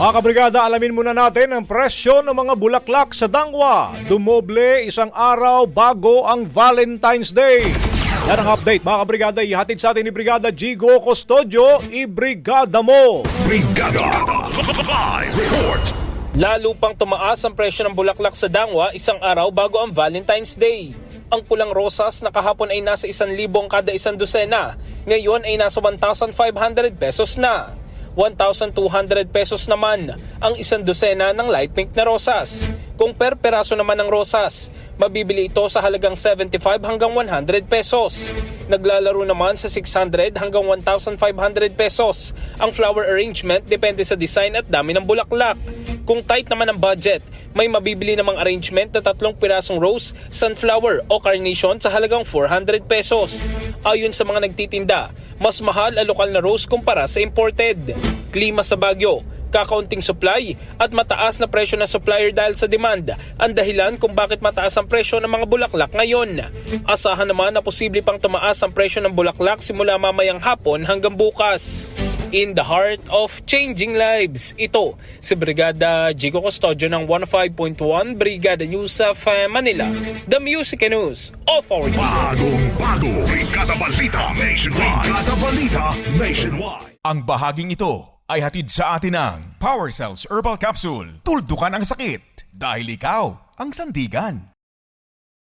Mga kabrigada, alamin muna natin ang presyo ng mga bulaklak sa Dangwa. Dumoble isang araw bago ang Valentine's Day. Yan ang update, mga kabrigada. Ihatid sa atin ni Brigada Jigo Custodio. Ibrigada mo! Brigada Live Report. Lalo pang tumaas ang presyo ng bulaklak sa Dangwa isang araw bago ang Valentine's Day. Ang pulang rosas na kahapon ay nasa 1,000 kada isang dosena. Ngayon ay nasa 1,500 pesos na. 1,200 pesos naman ang isang dosena ng light pink na rosas. Kung per peraso naman ng rosas, mabibili ito sa halagang 75 hanggang 100 pesos. Naglalaro naman sa 600 hanggang 1,500 pesos. Ang flower arrangement depende sa design at dami ng bulaklak. Kung tight naman ang budget, may mabibili namang arrangement na 3 pirasong rose, sunflower o carnation sa halagang 400 pesos. Ayon sa mga nagtitinda, mas mahal ang lokal na rose kumpara sa imported. Klima sa Baguio, kakaunting supply at mataas na presyo ng supplier dahil sa demand ang dahilan kung bakit mataas ang presyo ng mga bulaklak ngayon. Asahan naman na posible pang tumaas ang presyo ng bulaklak simula mamayang hapon hanggang bukas. In the heart of changing lives, ito si Brigada Jigo Custodio ng 105.1 Brigada News of Manila, the Music News Authority. Bagong-bago Brigada Balita Nationwide. Brigada Balita Nationwide. Ang bahaging ito ay hatid sa atin ng Power Cells Herbal Capsule. Tuldukan ang sakit dahil ikaw ang sandigan.